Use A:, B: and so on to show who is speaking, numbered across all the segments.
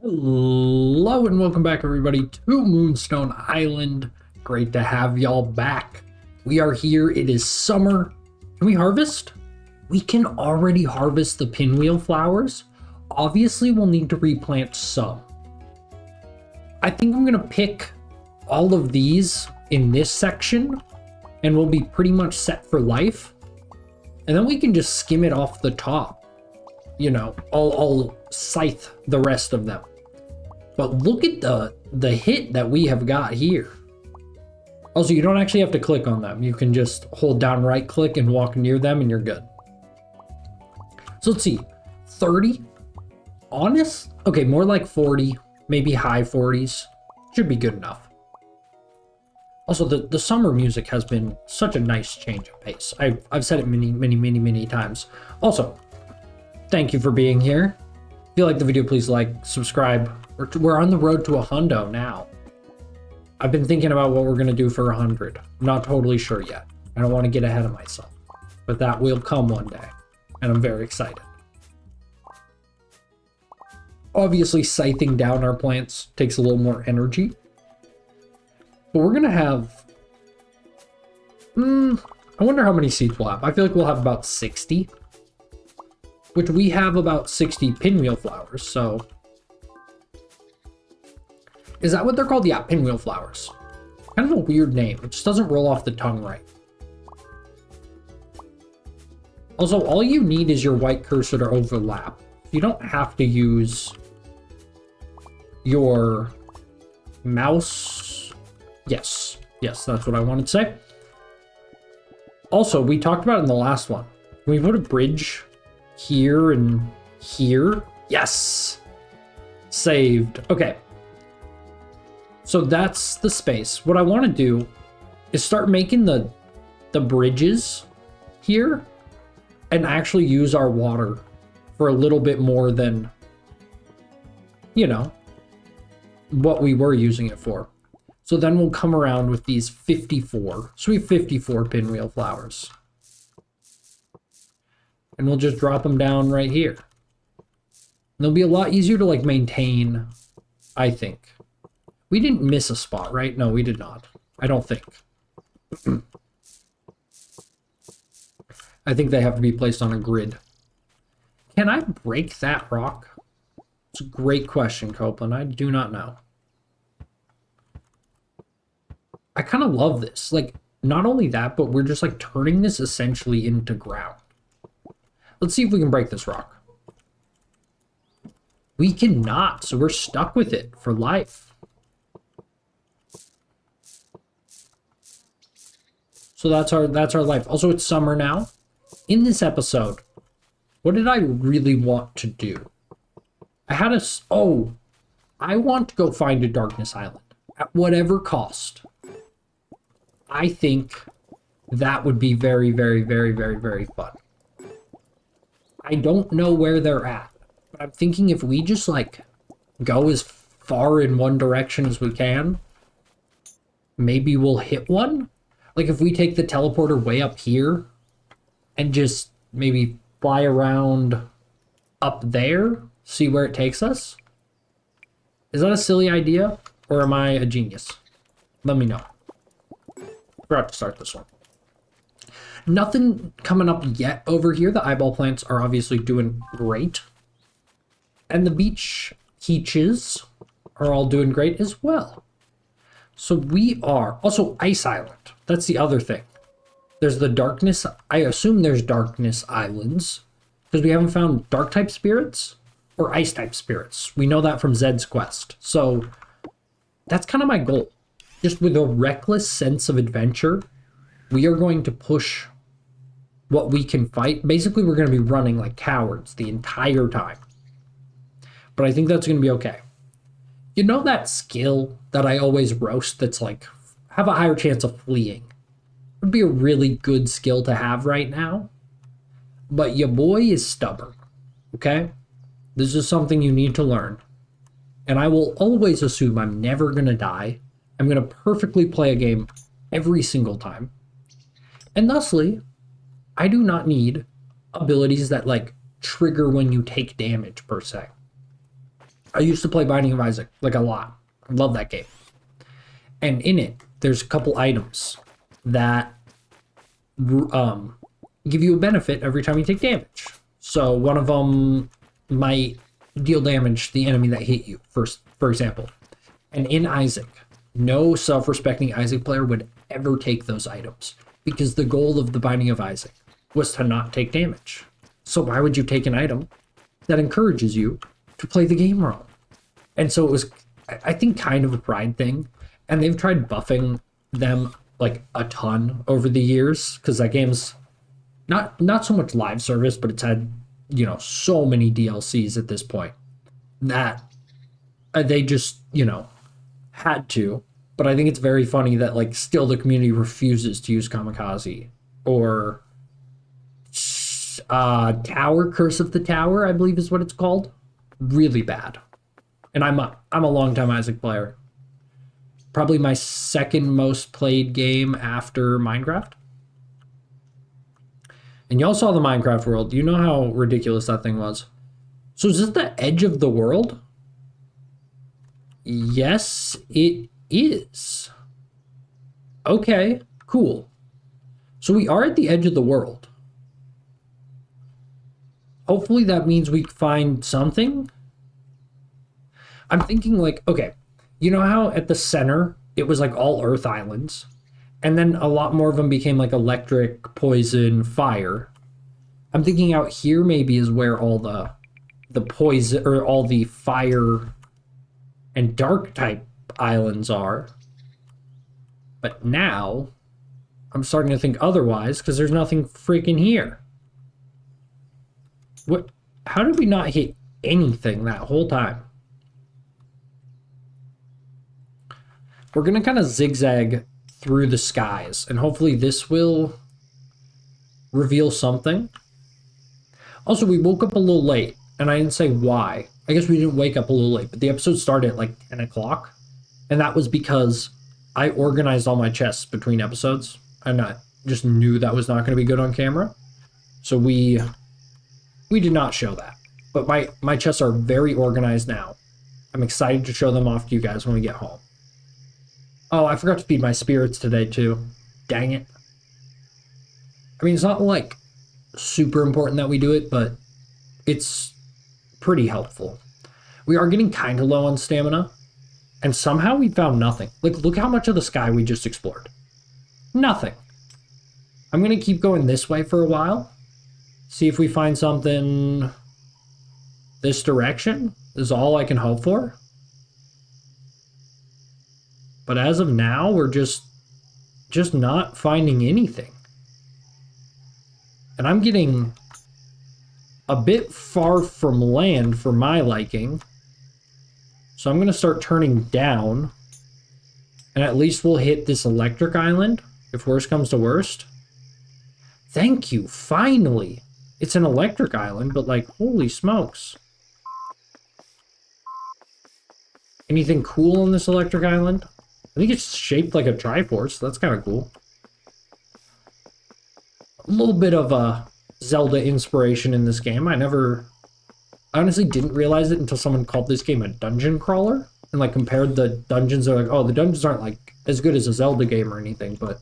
A: Hello and welcome back everybody to Moonstone Island. Great to have y'all back. We are here. It is summer. Can we harvest? We can already harvest the pinwheel flowers. Obviously, we'll need to replant some. I think I'm going to pick all of these in this section and we'll be pretty much set for life. And then we can just skim it off the top. You know, I'll scythe the rest of them. But look at the hit that we have got here. Also, you don't actually have to click on them. You can just hold down right click and walk near them and you're good. So let's see, 30? Honest? Okay, more like 40, maybe high 40s. Should be good enough. Also, the summer music has been such a nice change of pace. I've said it many times. Also, thank you for being here. If you like the video, please like, subscribe. We're on the road to 100 now. I've been thinking about what we're going to do for 100. I'm not totally sure yet. I don't want to get ahead of myself. But that will come one day. And I'm very excited. Obviously, scything down our plants takes a little more energy. But we're going to have... I wonder how many seeds we'll have. I feel like we'll have about 60. Which we have about 60 pinwheel flowers, so... Is that what they're called? Yeah, pinwheel flowers. Kind of a weird name. It just doesn't roll off the tongue right. Also, all you need is your white cursor to overlap. You don't have to use your mouse. Yes, that's what I wanted to say. Also, we talked about it in the last one. Can we put a bridge here and here? Yes! Saved. Okay. So that's the space. What I want to do is start making the bridges here and actually use our water for a little bit more than, you know, what we were using it for. So then we'll come around with these 54. So we have 54 pinwheel flowers. And we'll just drop them down right here. And they'll be a lot easier to like maintain, I think. We didn't miss a spot, right? No, we did not. I don't think. I think they have to be placed on a grid. Can I break that rock? It's a great question, Copeland. I do not know. I kind of love this. Like, not only that, but we're just like turning this essentially into ground. Let's see if we can break this rock. We cannot, so we're stuck with it for life. So that's our life. Also, it's summer now. In this episode, what did I really want to do? I want to go find a Darkness Island at whatever cost. I think that would be very fun. I don't know where they're at, but I'm thinking if we just like go as far in one direction as we can, maybe we'll hit one. Like if we take the teleporter way up here and just maybe fly around up there, see where it takes us. Is that a silly idea or am I a genius? Let me know. Forgot to start this one. Nothing coming up yet over here. The eyeball plants are obviously doing great. And the beach peaches are all doing great as well. So we are... Also, Ice Island. That's the other thing. There's the darkness... I assume there's Darkness Islands. Because we haven't found dark-type spirits or ice-type spirits. We know that from Zed's quest. So that's kind of my goal. Just with a reckless sense of adventure, we are going to push what we can fight. Basically, we're going to be running like cowards the entire time. But I think that's going to be okay. You know that skill that I always roast that's like, have a higher chance of fleeing? It would be a really good skill to have right now. But your boy is stubborn, okay? This is something you need to learn. And I will always assume I'm never going to die. I'm going to perfectly play a game every single time. And thusly, I do not need abilities that like trigger when you take damage per se. I used to play Binding of Isaac, like a lot. I love that game. And in it, there's a couple items that give you a benefit every time you take damage. So one of them might deal damage to the enemy that hit you, for example. And in Isaac, no self-respecting Isaac player would ever take those items because the goal of the Binding of Isaac was to not take damage. So why would you take an item that encourages you to play the game wrong? And so it was, I think, kind of a pride thing. And they've tried buffing them like a ton over the years because that game's not so much live service, but it's had, you know, so many DLCs at this point that they just, you know, had to. But I think it's very funny that like still the community refuses to use Kamikaze or Tower, Curse of the Tower, I believe is what it's called. Really bad. And I'm a longtime Isaac player. Probably my second most played game after Minecraft. And y'all saw the Minecraft world. Do you know how ridiculous that thing was? So is this the edge of the world? Yes, it is. Okay, cool. So we are at the edge of the world. Hopefully that means we find something. I'm thinking like, okay, you know how at the center it was like all Earth islands, and then a lot more of them became like electric, poison, fire. I'm thinking out here maybe is where all the poison or all the fire and dark type islands are. But now I'm starting to think otherwise because there's nothing freaking here. What? How did we not hit anything that whole time? We're going to kind of zigzag through the skies, and hopefully this will reveal something. Also, we woke up a little late, and I didn't say why. I guess we didn't wake up a little late, but the episode started at like 10 o'clock, and that was because I organized all my chests between episodes, and I just knew that was not going to be good on camera. So we did not show that, but my chests are very organized now. I'm excited to show them off to you guys when we get home. Oh, I forgot to feed my spirits today too. Dang it. I mean, it's not like super important that we do it, but it's pretty helpful. We are getting kind of low on stamina, and somehow we found nothing. Like, look how much of the sky we just explored. Nothing. I'm going to keep going this way for a while. See if we find something this direction is all I can hope for. But as of now, we're just not finding anything. And I'm getting a bit far from land for my liking. So I'm going to start turning down. And at least we'll hit this electric island, if worst comes to worst. Thank you, finally. It's an electric island, but like, holy smokes. Anything cool on this electric island? I think it's shaped like a Triforce. That's kind of cool. A little bit of a Zelda inspiration in this game. I honestly didn't realize it until someone called this game a dungeon crawler and like compared the dungeons. They're like, oh, the dungeons aren't like as good as a Zelda game or anything, but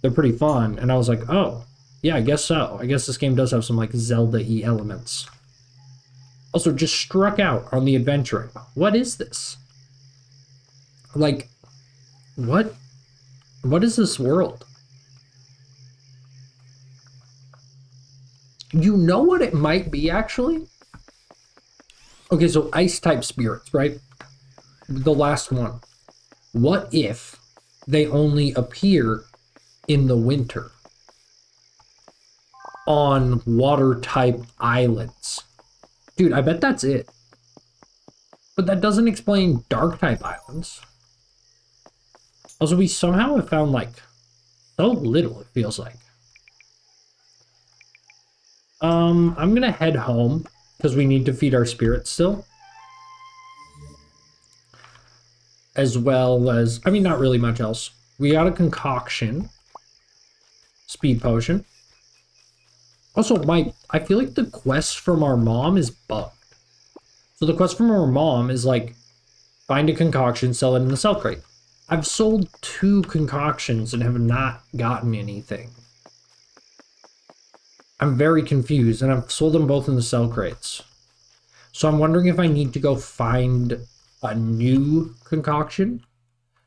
A: they're pretty fun. And I was like, oh, yeah, I guess so. I guess this game does have some like Zelda-y elements. Also, just struck out on the adventuring. What is this? Like, what is this world? You know what it might be, actually? Okay, so ice-type spirits, right? The last one. What if they only appear in the winter on water-type islands? Dude, I bet that's it. But that doesn't explain dark-type islands. Also, we somehow have found, like, so little, it feels like. I'm gonna head home, because we need to feed our spirits still. As well as, I mean, not really much else. We got a concoction. Speed potion. Also, I feel like the quest from our mom is bugged. So the quest from our mom is like, find a concoction, sell it in the sell crate. I've sold 2 concoctions and have not gotten anything. I'm very confused, and I've sold them both in the sell crates. So I'm wondering if I need to go find a new concoction,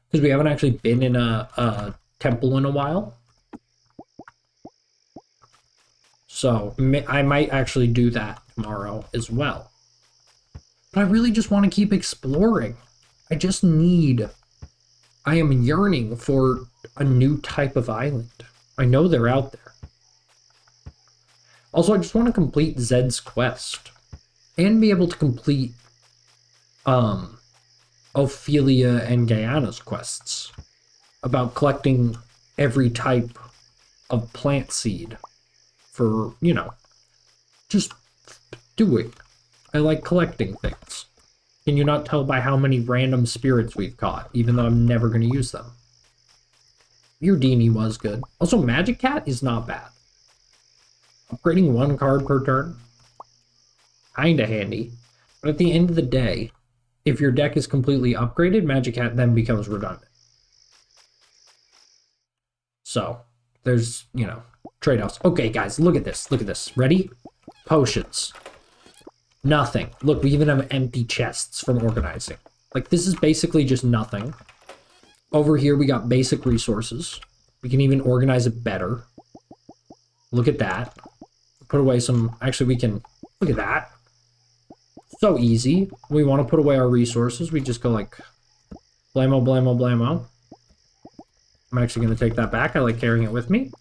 A: because we haven't actually been in a temple in a while. So I might actually do that tomorrow as well. But I really just want to keep exploring. I am yearning for a new type of island. I know they're out there. Also, I just want to complete Zed's quest. And be able to complete Ophelia and Guyana's quests. About collecting every type of plant seed. For, you know, just doing. I like collecting things. Can you not tell by how many random spirits we've caught, even though I'm never going to use them? Urdini was good. Also, Magic Cat is not bad. Upgrading 1 card per turn, kinda handy. But at the end of the day, if your deck is completely upgraded, Magic Cat then becomes redundant. So, there's, you know, trade-offs. Okay, guys, look at this. Look at this. Ready? Potions. Nothing. Look, we even have empty chests from organizing. Like, this is basically just nothing. Over here, we got basic resources. We can even organize it better. Look at that. Put away some... Actually, we can... Look at that. So easy. We want to put away our resources. We just go like... Blammo, blammo, blammo. I'm actually going to take that back. I like carrying it with me.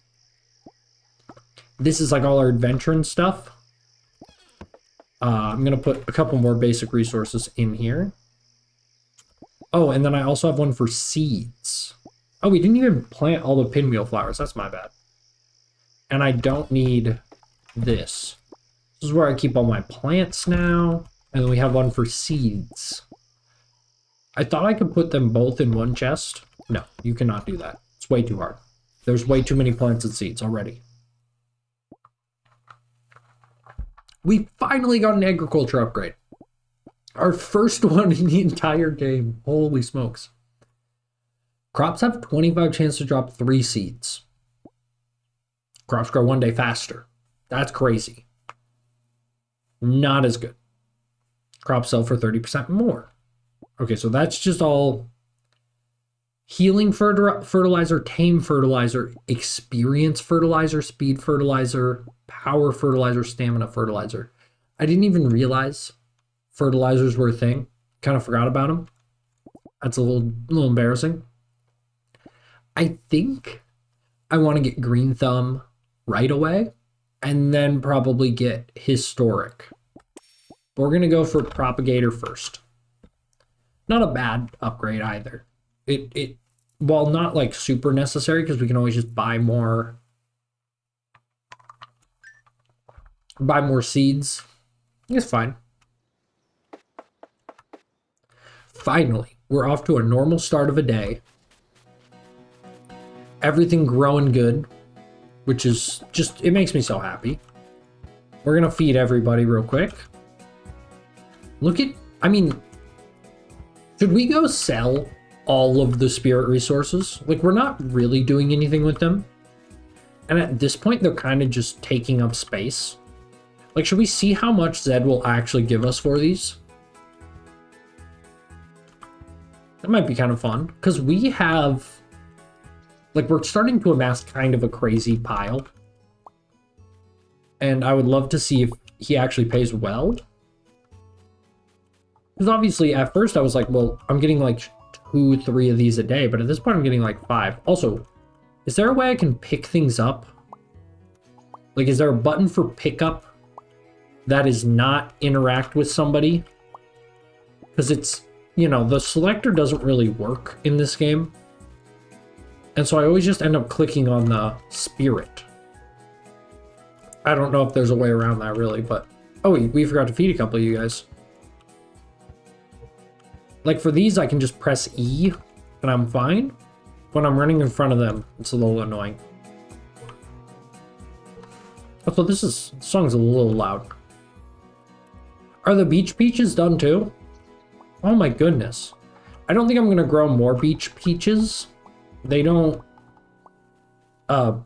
A: This is like all our adventure and stuff. I'm going to put a couple more basic resources in here. Oh, and then I also have one for seeds. Oh, we didn't even plant all the pinwheel flowers. That's my bad. And I don't need this. This is where I keep all my plants now. And then we have one for seeds. I thought I could put them both in one chest. No, you cannot do that. It's way too hard. There's way too many plants and seeds already. We finally got an agriculture upgrade. Our first one in the entire game. Holy smokes. Crops have 25 chance to drop 3 seeds. Crops grow 1 day faster. That's crazy. Not as good. Crops sell for 30% more. Okay, so that's just all healing fertilizer, tame fertilizer, experience fertilizer, speed fertilizer, power fertilizer, stamina fertilizer. I didn't even realize fertilizers were a thing. Kind of forgot about them. That's a little embarrassing. I think I want to get Green Thumb right away and then probably get Historic. But we're going to go for Propagator first. Not a bad upgrade either. It while not like super necessary because we can always just buy more seeds. It's fine. Finally, we're off to a normal start of a day. Everything growing good, which is just, it makes me so happy. We're going to feed everybody real quick. Look at, I mean, should we go sell all of the spirit resources? Like, we're not really doing anything with them. And at this point, they're kind of just taking up space. Like, should we see how much Zed will actually give us for these? That might be kind of fun. Because we have... Like, we're starting to amass kind of a crazy pile. And I would love to see if he actually pays well. Because obviously, at first, I was like, well, I'm getting like 2-3 of these a day. But at this point, I'm getting like 5. Also, is there a way I can pick things up? Like, is there a button for pickup that is not interact with somebody? Because it's, you know, the selector doesn't really work in this game. And so I always just end up clicking on the spirit. I don't know if there's a way around that really, but... Oh, we forgot to feed a couple of you guys. Like for these, I can just press E and I'm fine. When I'm running in front of them, it's a little annoying. Also, this song's a little loud. Are the beach peaches done too? Oh my goodness. I don't think I'm gonna grow more beach peaches. They don't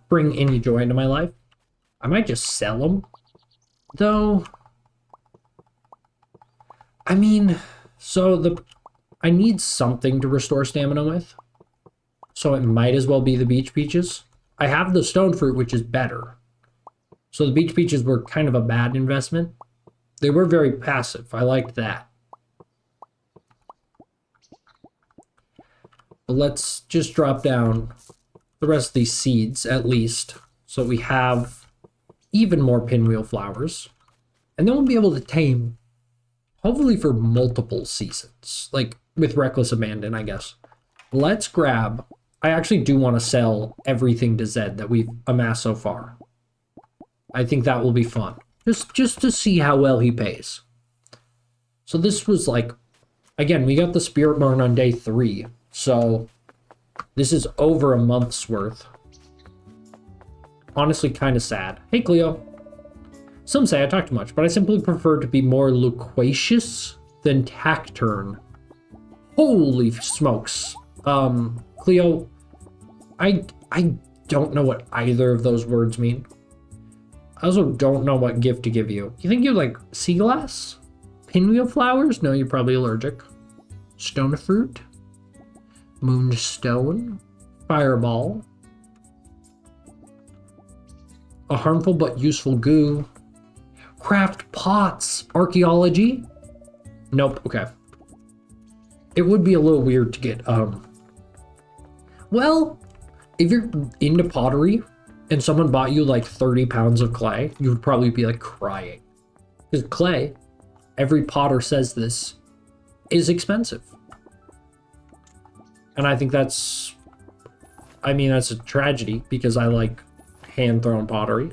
A: bring any joy into my life. I might just sell them, though. I mean, I need something to restore stamina with, so it might as well be the beach peaches. I have the stone fruit, which is better. So the beach peaches were kind of a bad investment. They were very passive. I liked that. But let's just drop down the rest of these seeds, at least, so we have even more pinwheel flowers. And then we'll be able to tame, hopefully for multiple seasons, like with Reckless Abandon, I guess. Let's grab, I actually do want to sell everything to Zed that we've amassed so far. I think that will be fun, just to see how well he pays. So this was like, again, we got the Spirit Barn on day 3, so this is over a month's worth. Honestly, kind of sad. Hey, Cleo. Some say I talk too much, but I simply prefer to be more loquacious than taciturn. Holy smokes. Cleo, I don't know what either of those words mean. I also don't know what gift to give you. You think you like sea glass? Pinwheel flowers? No, you're probably allergic. Stone fruit? Moonstone? Fireball? A harmful but useful goo? Craft pots? Archaeology? Nope, okay. It would be a little weird to get, well, if you're into pottery and someone bought you like 30 pounds of clay, you would probably be like crying. Because clay, every potter says this, is expensive. And I think that's a tragedy because I like hand-thrown pottery.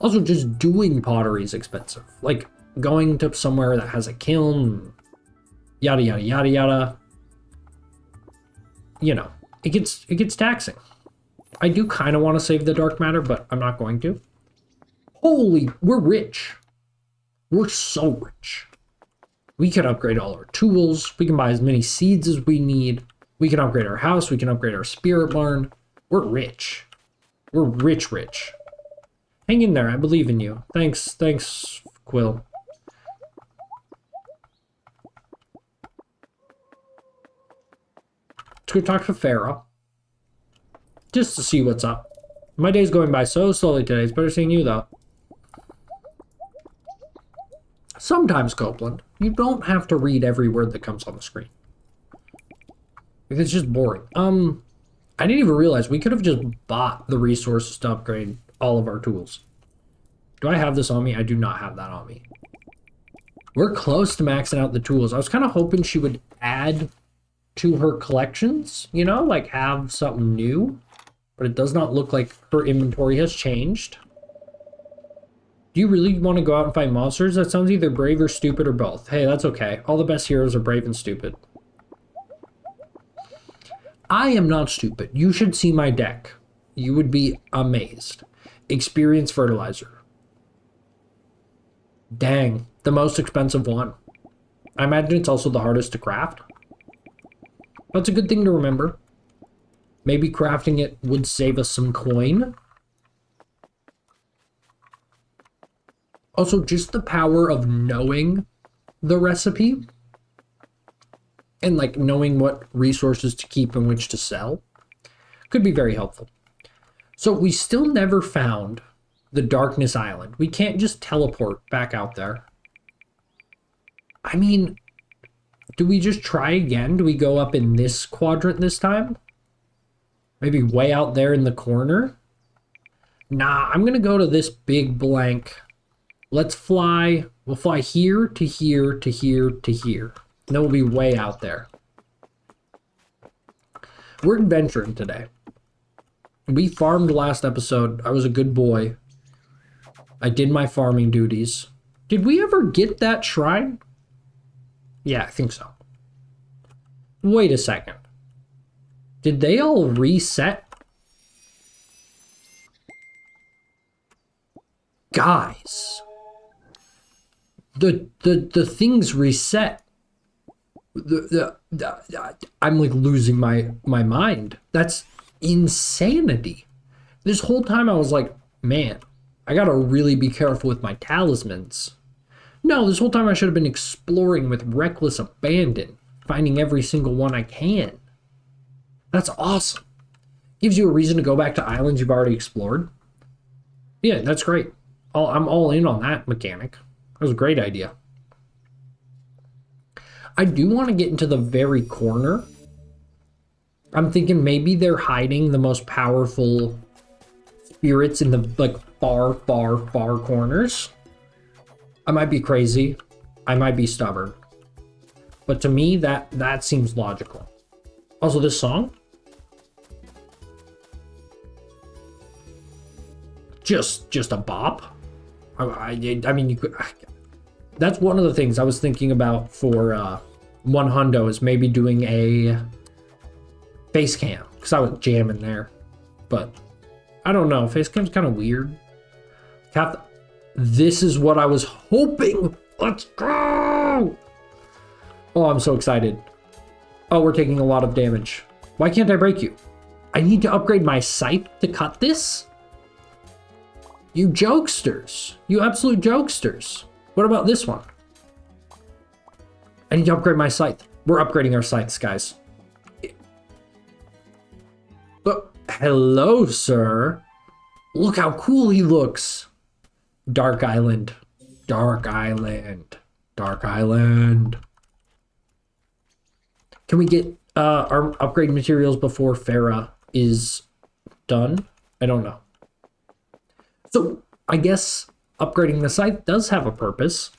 A: Also, just doing pottery is expensive. Like going to somewhere that has a kiln, yada, yada, yada, yada. You know, it gets taxing. I do kind of want to save the dark matter, but I'm not going to. Holy, we're rich. We're so rich. We can upgrade all our tools. We can buy as many seeds as we need. We can upgrade our house. We can upgrade our spirit barn. We're rich. We're rich, rich. Hang in there. I believe in you. Thanks, Quill. Let's go talk to Farah. Just to see what's up. My day's going by so slowly today. It's better seeing you, though. Sometimes, Copeland, you don't have to read every word that comes on the screen. It's just boring. I didn't even realize we could have just bought the resources to upgrade all of our tools. Do I have this on me? I do not have that on me. We're close to maxing out the tools. I was kind of hoping she would add to her collections, you know, like have something new. But it does not look like her inventory has changed. Do you really want to go out and fight monsters? That sounds either brave or stupid or both. Hey, that's okay. All the best heroes are brave and stupid. I am not stupid. You should see my deck. You would be amazed. Experience fertilizer. Dang, the most expensive one. I imagine it's also the hardest to craft. That's a good thing to remember. Maybe crafting it would save us some coin. Also, just the power of knowing the recipe and like knowing what resources to keep and which to sell could be very helpful. So we still never found the Darkness Island. We can't just teleport back out there. I mean, do we just try again? Do we go up in this quadrant this time? Maybe way out there in the corner? Nah, I'm gonna go to this big blank. Let's fly. We'll fly here to here to here to here. And then we'll be way out there. We're adventuring today. We farmed last episode. I was a good boy. I did my farming duties. Did we ever get that shrine? Yeah, I think so. Wait a second. Did they all reset? Guys. the things reset. I'm like losing my mind. That's insanity. This whole time I was like, man, I gotta really be careful with my talismans. No, this whole time I should have been exploring with reckless abandon, finding every single one I can. That's awesome. Gives you a reason to go back to islands you've already explored. Yeah, that's great. I'm all in on that mechanic. That was a great idea. I do want to get into the very corner. I'm thinking maybe they're hiding the most powerful spirits in the like far corners. I might be crazy. I might be stubborn. But to me, that seems logical. Also, this song. Just a bop. I mean, you could. That's one of the things I was thinking about for one hundo is maybe doing a face cam because I was jamming there, but I don't know. Face cam's kind of weird. This is what I was hoping. Let's go! Oh, I'm so excited. Oh, we're taking a lot of damage. Why can't I break you? I need to upgrade my scythe to cut this? You jokesters. You absolute jokesters. What about this one? I need to upgrade my scythe. We're upgrading our scythes, guys. But hello, sir. Look how cool he looks. Dark Island. Dark Island. Dark Island. Can we get our upgrade materials before Farah is done? I don't know. So I guess upgrading the scythe does have a purpose,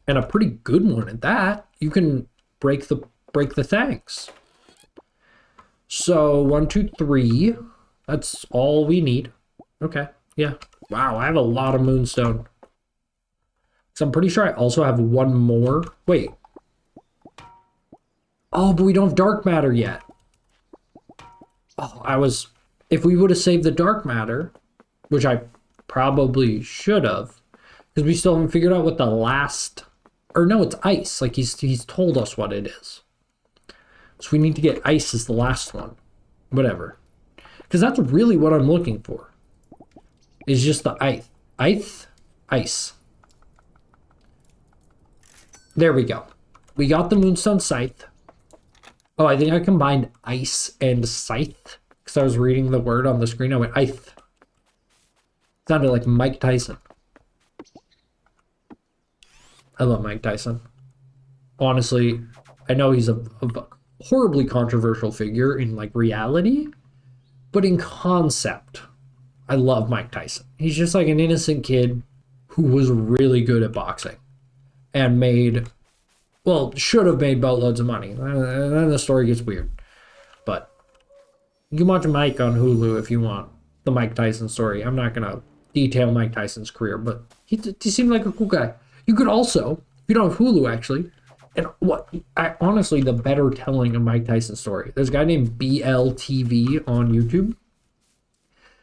A: and a pretty good one at that. You can break the thanks. So 1, 2, 3. That's all we need. Okay. Yeah. Wow. I have a lot of moonstone. So I'm pretty sure I also have one more. Wait. Oh, but we don't have dark matter yet. Oh, if we would have saved the dark matter, which I probably should have, because we still haven't figured out what the last, or no, it's ice. Like he's told us what it is. So we need to get ice as the last one. Whatever. Because that's really what I'm looking for. Is just the ice. There we go. We got the Moonstone Scythe. Oh, I think I combined ice and scythe because I was reading the word on the screen. I went ice. Sounded like Mike Tyson. I love Mike Tyson. Honestly, I know he's a horribly controversial figure in like reality, but in concept, I love Mike Tyson. He's just like an innocent kid who was really good at boxing and should have made boatloads of money. And then the story gets weird. But you can watch Mike on Hulu if you want the Mike Tyson story. I'm not going to detail Mike Tyson's career, but he seemed like a cool guy. You could also, if you don't have Hulu actually, and honestly, the better telling of Mike Tyson's story. There's a guy named BLTV on YouTube.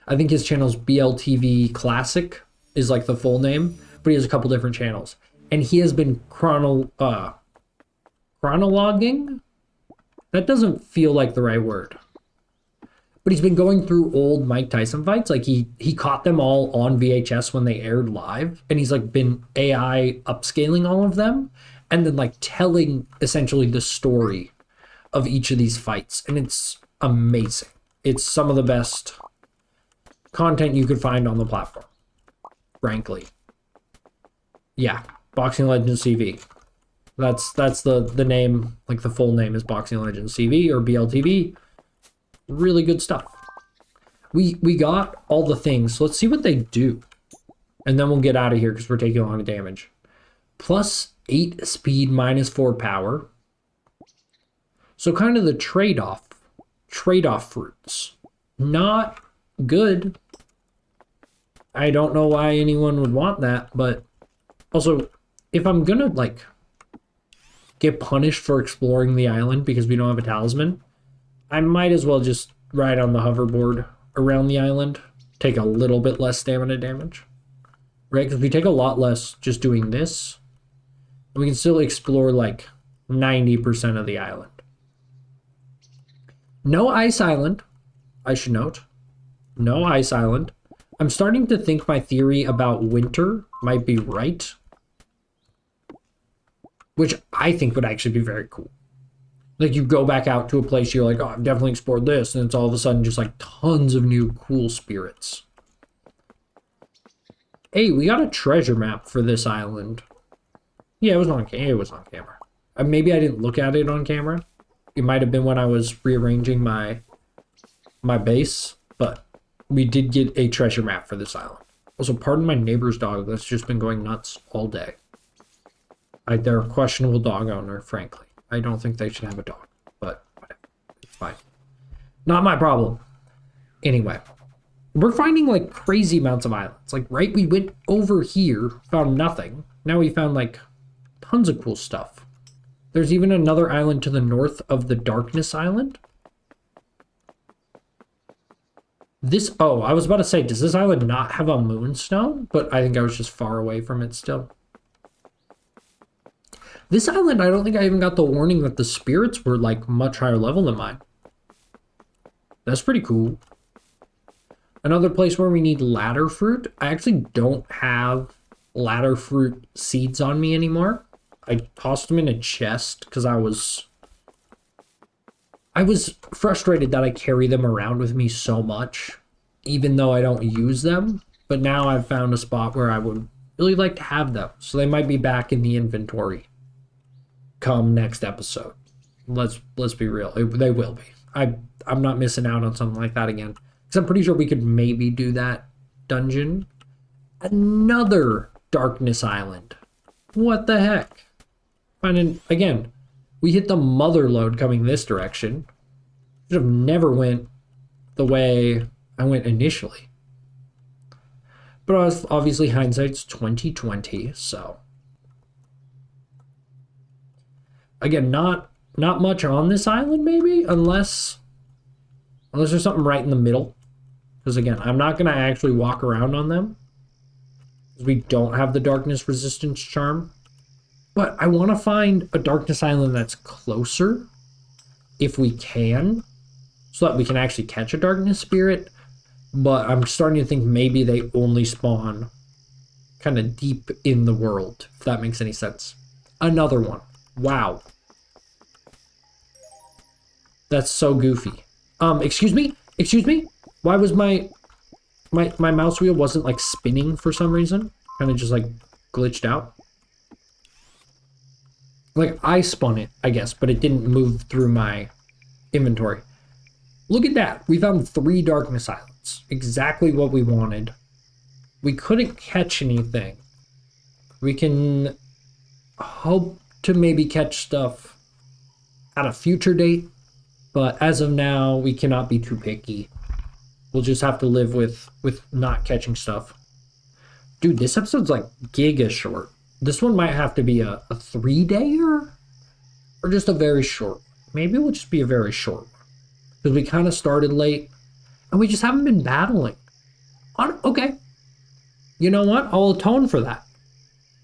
A: I think his channel's BLTV Classic is like the full name, but he has a couple different channels. And he has been chronologing? That doesn't feel like the right word. But he's been going through old Mike Tyson fights. Like he caught them all on VHS when they aired live. And he's like been AI upscaling all of them. And then like telling essentially the story of each of these fights. And it's amazing. It's some of the best content you could find on the platform. Frankly. Yeah. Boxing Legends CV. That's the name, like the full name is Boxing Legends CV or BLTV. Really good stuff. We got all the things. So let's see what they do. And then we'll get out of here because we're taking a lot of damage. +8 speed, -4 power. So kind of the trade-off fruits. Not good. I don't know why anyone would want that, but also, if I'm gonna like get punished for exploring the island because we don't have a talisman, I might as well just ride on the hoverboard around the island, take a little bit less stamina damage. right? Because we take a lot less just doing this. We can still explore like 90% of the island. No ice island, I should note. No ice island. I'm starting to think my theory about winter might be right. Which I think would actually be very cool. Like you go back out to a place, you're like, oh, I've definitely explored this. And it's all of a sudden just like tons of new cool spirits. Hey, we got a treasure map for this island. Yeah, it was on camera. Maybe I didn't look at it on camera. It might have been when I was rearranging my base, but we did get a treasure map for this island. Also, pardon my neighbor's dog that's just been going nuts all day. They're a questionable dog owner, frankly. I don't think they should have a dog, but whatever. It's fine. Not my problem. Anyway, we're finding like crazy amounts of islands. Like, right, we went over here, found nothing. Now we found like tons of cool stuff. There's even another island to the north of the Darkness Island. Oh, I was about to say, does this island not have a moonstone? But I think I was just far away from it still. This island, I don't think I even got the warning that the spirits were like much higher level than mine. That's pretty cool. Another place where we need ladder fruit. I actually don't have ladder fruit seeds on me anymore. I tossed them in a chest because I was frustrated that I carry them around with me so much, even though I don't use them. But now I've found a spot where I would really like to have them. So they might be back in the inventory come next episode. Let's be real. They will be. I'm not missing out on something like that again. Because I'm pretty sure we could maybe do that dungeon. Another Darkness Island. What the heck? Again, we hit the mother lode coming this direction. Should have never went the way I went initially. But obviously hindsight's 2020, so. Again, not much on this island, maybe, unless there's something right in the middle. Because again, I'm not going to actually walk around on them. Because we don't have the darkness resistance charm. But I want to find a Darkness Island that's closer, if we can, so that we can actually catch a Darkness Spirit. But I'm starting to think maybe they only spawn kind of deep in the world, if that makes any sense. Another one. Wow. That's so goofy. Excuse me? Why was my mouse wheel wasn't like spinning for some reason? Kind of just like glitched out. Like, I spun it, I guess, but it didn't move through my inventory. Look at that. We found 3 Darkness Islands. Exactly what we wanted. We couldn't catch anything. We can hope to maybe catch stuff at a future date, but as of now, we cannot be too picky. We'll just have to live with not catching stuff. Dude, this episode's like giga short. This one might have to be a 3-dayer or just a very short. Maybe it will just be a very short one. Because we kind of started late and we just haven't been battling. Okay. You know what? I'll atone for that.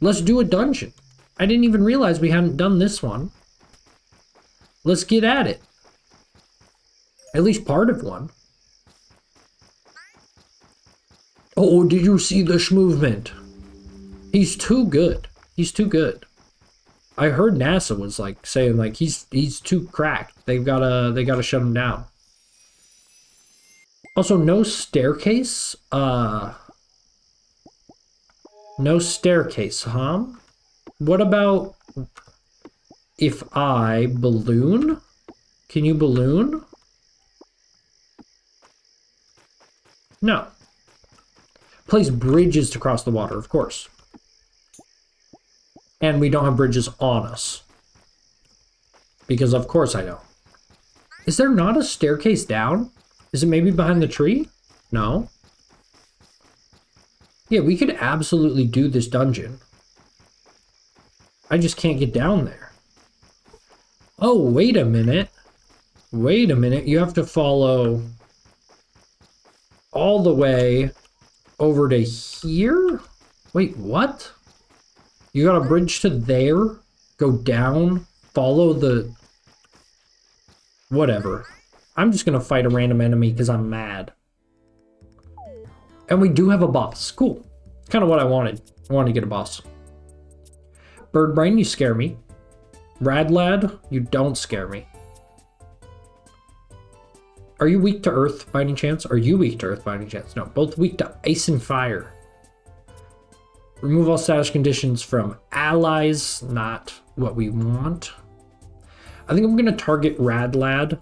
A: Let's do a dungeon. I didn't even realize we hadn't done this one. Let's get at it. At least part of one. Oh, did you see the movement? He's too good. He's too good. I heard NASA was like saying like he's too cracked. They gotta shut him down. Also, no staircase. No staircase, huh? What about if I balloon? Can you balloon? No. Place bridges to cross the water, of course. And we don't have bridges on us. Because of course I don't. Is there not a staircase down? Is it maybe behind the tree? No. Yeah, we could absolutely do this dungeon. I just can't get down there. Oh, wait a minute. Wait a minute. You have to follow all the way over to here? Wait, what? You got a bridge to there? Go down? Follow the... Whatever. I'm just gonna fight a random enemy because I'm mad. And we do have a boss. Cool. Kind of what I wanted. I wanted to get a boss. Bird Brain, you scare me. Rad Lad, you don't scare me. Are you weak to earth by any chance? Are you weak to earth by any chance? No, both weak to ice and fire. Remove all status conditions from allies. Not what we want. I think I'm going to target Rad Lad,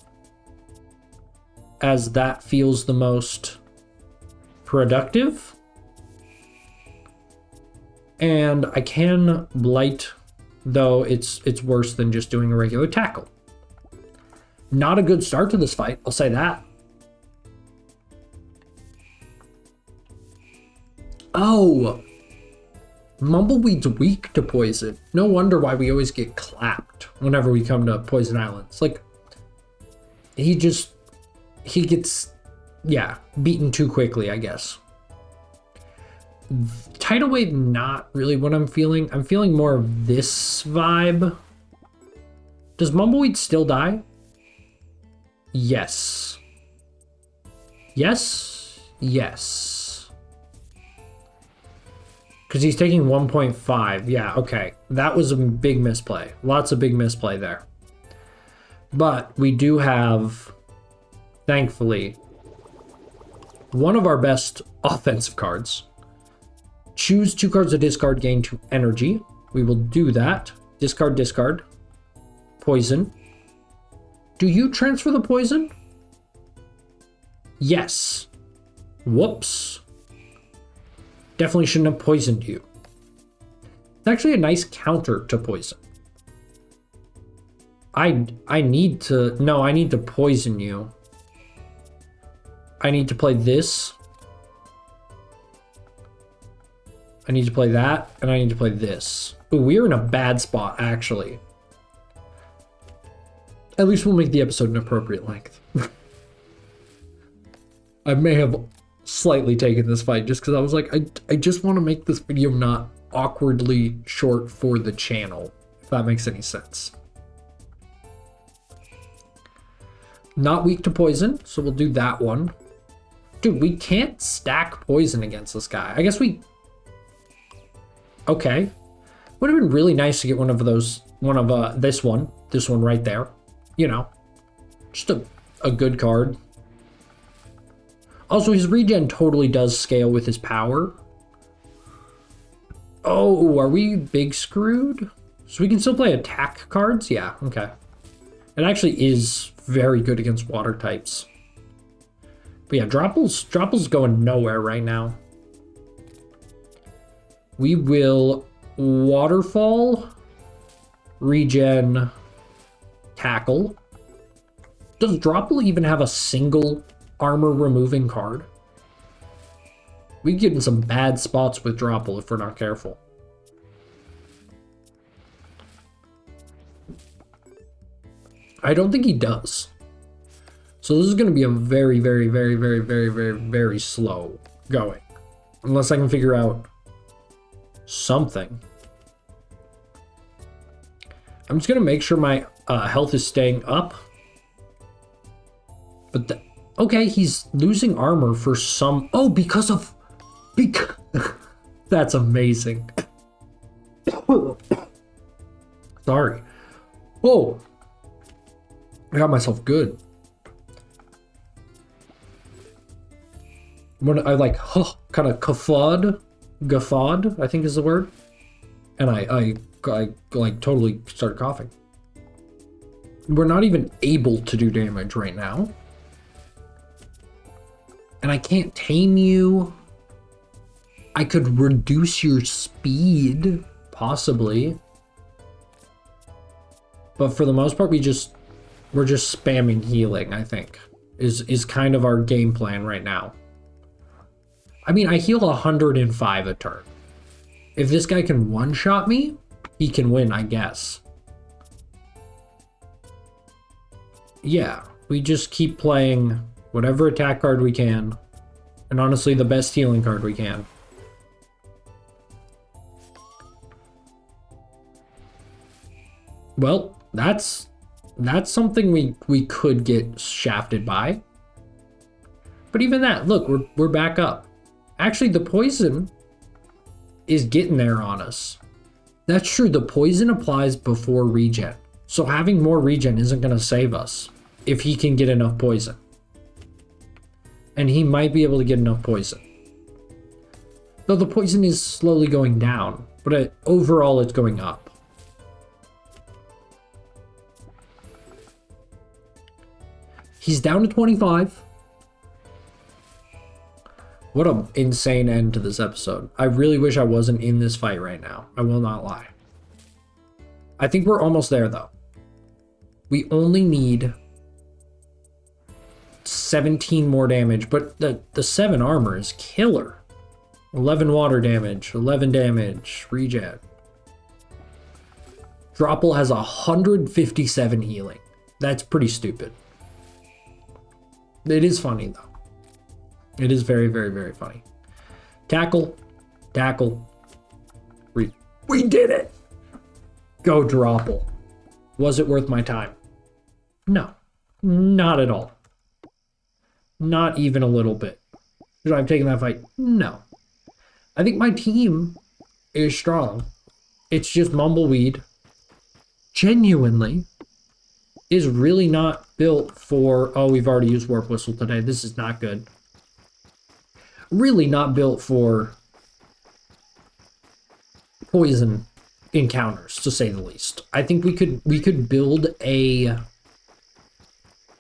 A: as that feels the most productive. And I can blight, though it's worse than just doing a regular tackle. Not a good start to this fight, I'll say that. Oh, Mumbleweed's weak to poison. No wonder why we always get clapped whenever we come to Poison Islands. Like, he gets, yeah, beaten too quickly, I guess. Tidal Wave, not really what I'm feeling. I'm feeling more of this vibe. Does Mumbleweed still die? Yes. Yes. Yes. Because he's taking 1.5. Yeah, okay. That was a big misplay. Lots of big misplay there. But we do have, thankfully, one of our best offensive cards. Choose 2 cards to discard, gain 2 energy. We will do that. Discard, discard. Poison. Do you transfer the poison? Yes. Whoops. Definitely shouldn't have poisoned you. It's actually a nice counter to poison. I need to poison you. I need to play this. I need to play that, and I need to play this. Ooh, we're in a bad spot, actually. At least we'll make the episode an appropriate length. I may have slightly taken this fight just because I was like, I just want to make this video not awkwardly short for the channel, if that makes any sense. Not weak to poison, so we'll do that one. Dude, we can't stack poison against this guy. I guess we... Okay. Would have been really nice to get one of those, this one right there. You know, just a good card. Also, his regen totally does scale with his power. Oh, are we big screwed? So we can still play attack cards? Yeah, okay. It actually is very good against water types. But yeah, Dropple's going nowhere right now. We will Waterfall, regen, tackle. Does Dropple even have a single armor removing card? We get in some bad spots with Dropple if we're not careful. I don't think he does. So this is going to be a very, very, very, very, very, very, very slow going. Unless I can figure out something. I'm just going to make sure my health is staying up. But okay, he's losing armor for some... Oh, because of... That's amazing. Sorry. Oh! I got myself good. When I like, kind of guffawed, I think is the word. And I like totally started coughing. We're not even able to do damage right now. And I can't tame you. I could reduce your speed, possibly. But for the most part, we're just spamming healing, I think, is kind of our game plan right now. I mean, I heal 105 a turn. If this guy can one-shot me, he can win, I guess. Yeah, we just keep playing whatever attack card we can. And honestly, the best healing card we can. Well, that's something we could get shafted by. But even that, look, we're back up. Actually, the poison is getting there on us. That's true. The poison applies before regen. So having more regen isn't going to save us if he can get enough poison. And he might be able to get enough poison. Though the poison is slowly going down, but overall it's going up. He's down to 25. What an insane end to this episode. I really wish I wasn't in this fight right now. I will not lie. I think we're almost there, though. We only need 17 more damage, but the 7 armor is killer. 11 water damage, 11 damage, regen. Dropple has 157 healing. That's pretty stupid. It is funny, though. It is very, very, very funny. Tackle. Tackle. We did it! Go Dropple. Was it worth my time? No. Not at all. Not even a little bit. Should I have taken that fight? No. I think my team is strong. It's just Mumbleweed genuinely is really not built for... Oh, we've already used Warp Whistle today. This is not good. Really not built for poison encounters, to say the least. I think we could build a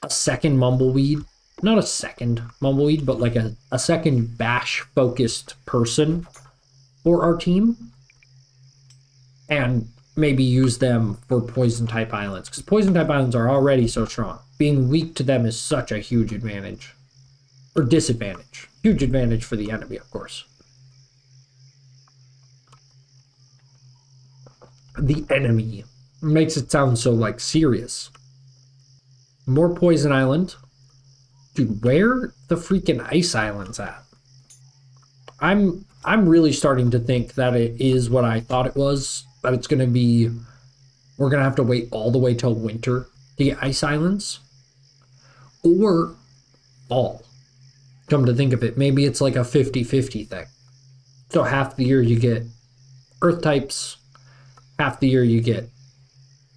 A: second Mumbleweed. Not a second Mumbleweed, but like a second bash-focused person for our team. And maybe use them for Poison-type islands. Because Poison-type islands are already so strong. Being weak to them is such a huge advantage. Or disadvantage. Huge advantage for the enemy, of course. The enemy makes it sound so, like, serious. More Poison Island. Dude, where the freaking Ice Island's at? I'm really starting to think that it is what I thought it was. That it's going to be... We're going to have to wait all the way till winter to get Ice Islands. Or fall. Come to think of it, maybe it's like a 50-50 thing. So half the year you get Earth types, half the year you get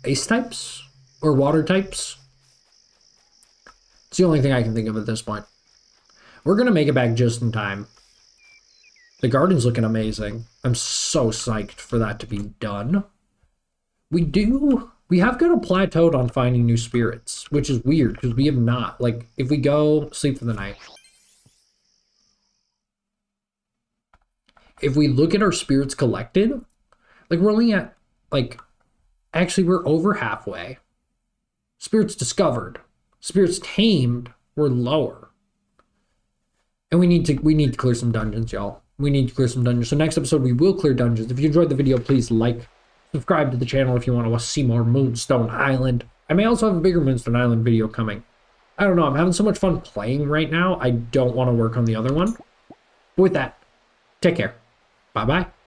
A: Ice types or Water types. It's the only thing I can think of at this point. We're going to make it back just in time. The garden's looking amazing. I'm so psyched for that to be done. We have kind of plateaued on finding new spirits, which is weird because we have not. Like, if we go sleep for the night. If we look at our spirits collected, like we're only at, like, actually we're over halfway. Spirits discovered. Spirits tamed, we're lower. And we need to clear some dungeons, y'all. We need to clear some dungeons. So next episode, we will clear dungeons. If you enjoyed the video, please like, subscribe to the channel if you want to see more Moonstone Island. I may also have a bigger Moonstone Island video coming. I don't know. I'm having so much fun playing right now. I don't want to work on the other one. But with that, take care. Bye-bye.